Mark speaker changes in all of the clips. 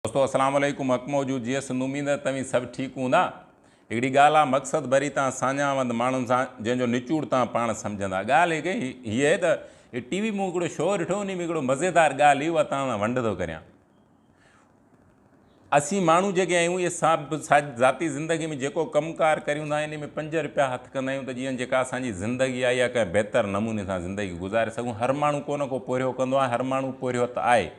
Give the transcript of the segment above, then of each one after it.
Speaker 1: दोस्तों अस्सलाम वालेकुम। हक़ मौजूद जीअं सिंध उम्मीद तव्हीं सभु ठीकु हूंदा। हिकिड़ी ॻाल्हि आहे, मक़सदु भरी तव्हां साञावंद माण्हुनि सां जंहिंजो निचूड़ तव्हां पाण सम्झंदा। ॻाल्हि हीअ आहे त टीवी मूं हिकिड़ो शो ॾिठो, उन में हिकिड़ो मज़ेदार ॻाल्हि हुई, उहा तव्हां सां वंड थो करियां। असीं माण्हू जेके आहियूं इहे सभु ज़ाती ज़िंदगी में जेको कमुकारु करियूं था इन में 5 रुपया हथु कंदा आहियूं त जीअं जेका असांजी ज़िंदगी आहे या कंहिं बहितर नमूने सां ज़िंदगी गुज़ारे सघूं। हर माण्हू को न को पोरियो कंदो आहे, हर माण्हू पोरियो त आहे।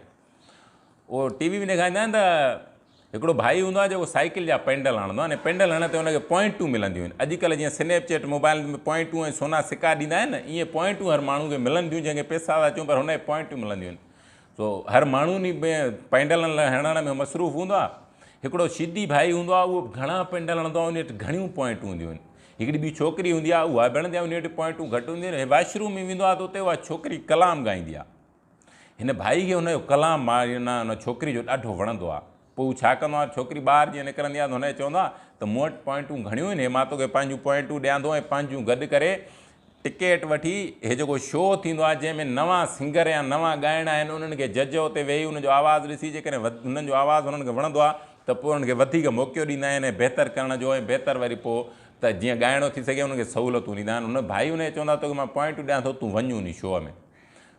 Speaker 1: उहो टीवी में ॾेखारींदा आहिनि त हिकिड़ो भाई हूंदो आहे जेको साइकिल जा पेंडल हणंदो आहे, अने पेंडल हण ते हुनखे पॉइंटूं मिलंदियूं आहिनि। अॼुकल्ह जीअं स्नैपचैट मोबाइल में पॉइंटूं ऐं सोना सिका ॾींदा आहिनि न, ईअं पॉइंटूं हर माण्हू खे मिलनि थियूं, जंहिंखे पैसा था अचूं पर हुनखे पॉइंटूं मिलंदियूं आहिनि। सो हर माण्हू पेंडलनि लाइ हणण में मसरूफ़ हूंदो आहे। हिकिड़ो सिधी भाई हूंदो आहे, उहो घणा पेंडल हणंदो आहे, उन वटि घणियूं पॉइंटूं हूंदियूं आहिनि। हिकिड़ी ॿी छोकिरी हूंदी आहे, उहा बणंदी आहे, उन वटि पॉइंटूं घटि हूंदियूं आहिनि। वॉशरूम में वेंदो आहे त उते उहा छोकिरी कलाम ॻाईंदी आहे। हिन भाई खे हुनजो कलाम हुन छोकिरी जो ॾाढो वणंदो आहे। पोइ हू छा कंदो आहे, छोकिरी ॿाहिरि जीअं निकिरंदी आहे त हुनखे चवंदो आहे त मूं वटि पॉइंटूं घणियूं आहिनि, मां तोखे पंहिंजूं पॉइंटूं ॾियां थो ऐं पंहिंजूं गॾु करे टिकेट वठी हे जेको शो थींदो आहे जंहिंमें नवां सिंगर या नवां ॻाइणा आहिनि, उन्हनि खे जज उते वेही उनजो आवाज़ु ॾिसी जेकॾहिं हुननि जो आवाज़ु हुननि खे वणंदो आहे त पोइ उन्हनि खे वधीक मौक़ो ॾींदा आहिनि ऐं बहितर करण जो, ऐं बहितर वरी पोइ त जीअं ॻाइणो थी सघे उनखे सहूलियतूं ॾींदा आहिनि। हुन भाई हुनखे चवंदो आहे तोखे मां पॉइंटूं ॾियां थो, तूं वञ उन शो में।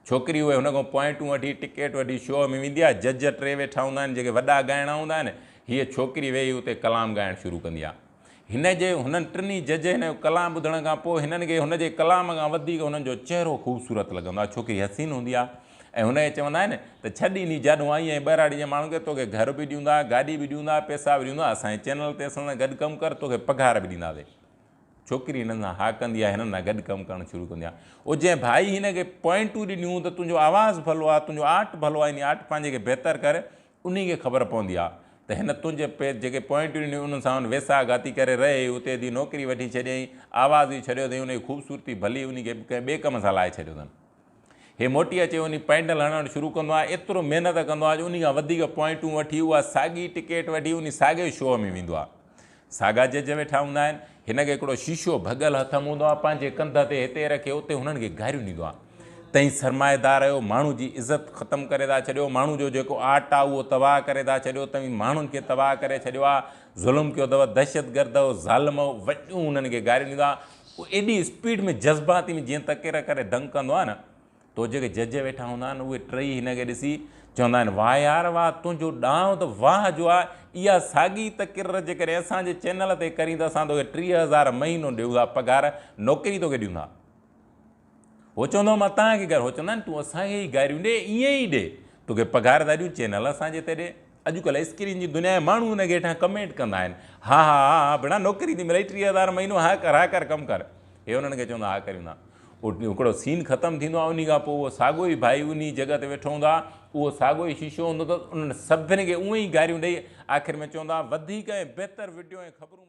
Speaker 1: छोकिरी उहे हुन खां पॉइंटूं वठी टिकेट वठी शो में वेंदी आहे। जज 3 वेठा हूंदा आहिनि जेके वॾा ॻाइणा हूंदा आहिनि। हीअ छोकिरी वेही उते कलाम ॻाइणु शुरू कंदी आहे। हुननि टिनी जज हिन जो कलाम ॿुधण खां पोइ हिननि खे हुनजे कलाम खां वधीक हुननि जो चहिरो ख़ूबसूरत लॻंदो आहे। छोकिरी हसीन हूंदी आहे ऐं हुनखे चवंदा आहिनि त छॾ नी जाॾूं आई ऐं ॿहिराड़ी जे माण्हुनि खे तोखे घर बि ॾींदा, गाॾी बि ॾींदा, पैसा बि ॾींदा, असांजे चैनल ते असां सां गॾु कमु कर, तोखे पघार बि ॾींदासीं। छोकिरी हिननि सां हा कंदी आहे, हिननि सां गॾु कमु करणु शुरू कंदी आहे। उहो जंहिं भाई हिनखे पॉइंटूं ॾिनियूं त तुंहिंजो आवाज़ु भलो आहे, तुंहिंजो आर्ट भलो आहे, इन आर्ट पंहिंजे खे बहितर करे, उन खे ख़बर पवंदी आहे त हिन तुंहिंजे जेके पॉइंटूं ॾिनियूं उन्हनि सां वेसा घाती करे रहे, उते जी नौकिरी वठी छॾियईं, आवाज़ ई छॾियो अथई, उनजी ख़ूबसूरती भली उनखे कंहिं ॿिए कम सां लाहे छॾियो अथनि। हे मोटी अचे उन पेंडल हणणु शुरू कंदो आहे, एतिरो महिनत कंदो आहे जो उन खां वधीक पॉइंटूं वठी उहा साॻी टिकेट वठी उन साॻे शो में वेंदो आहे। साॻा जज वेठा हूंदा आहिनि। हिनखे हिकिड़ो शीशो भॻल हथ में हूंदो आहे, पंहिंजे कंध ते हिते रखे उते हुननि खे गारियूं ॾींदो आहे। तई सरमाएदार आहियो, माण्हू जी इज़त ख़तमु करे था छॾियो, माण्हू जो जेको आर्ट आहे उहो तबाह करे था छॾियो, तव्हीं माण्हुनि खे तबाह करे छॾियो आहे, ज़ुल्म कयो अथव, दहशतगर्द ज़ालिम वॾियूं हुननि खे गारियूं ॾींदो आहे। उहो एॾी स्पीड में जज़्बाती में जीअं तकेर करे दंग कंदो आहे न, तो जेके जज वेठा हूंदा आहिनि उहे टई हिनखे ॾिसी चवंदा आहिनि वाह यार वाह, तुंहिंजो ॾांहुं त वाह जो आहे। इहा साॻी तकिर जेकॾहिं असांजे चैनल ते करी त असां तोखे 30,000 महीनो ॾियूं था पघार, नौकिरी तोखे ॾियूं था। उहो चवंदो मां तव्हांखे घर, उहो चवंदा आहिनि तूं असांखे ई गारियूं ॾे, ईअं ई ॾे, तोखे पघार था ॾियूं, चैनल असांजे ते ॾे। अॼुकल्ह स्क्रीन जी दुनिया जा माण्हू हुनखे हेठां कमेंट कंदा आहिनि, हा हा हा भेणा नौकिरी थी मिले, 30,000 महीनो, हा कर कमु कर। हे हुननि खे चवंदा हा करियूं था। हिकिड़ो सीन ख़तमु थींदो आहे, उन खां पोइ उहो साॻियो ई भाई उन जॻह ते वेठो हूंदो आहे, उहो साॻियो ई शीशो हूंदो अथसि, उन्हनि सभिनी खे उहे ई गारियूं ॾेई आख़िर में चवंदो आहे वधीक ऐं बहितर वीडियो ऐं ख़बरूं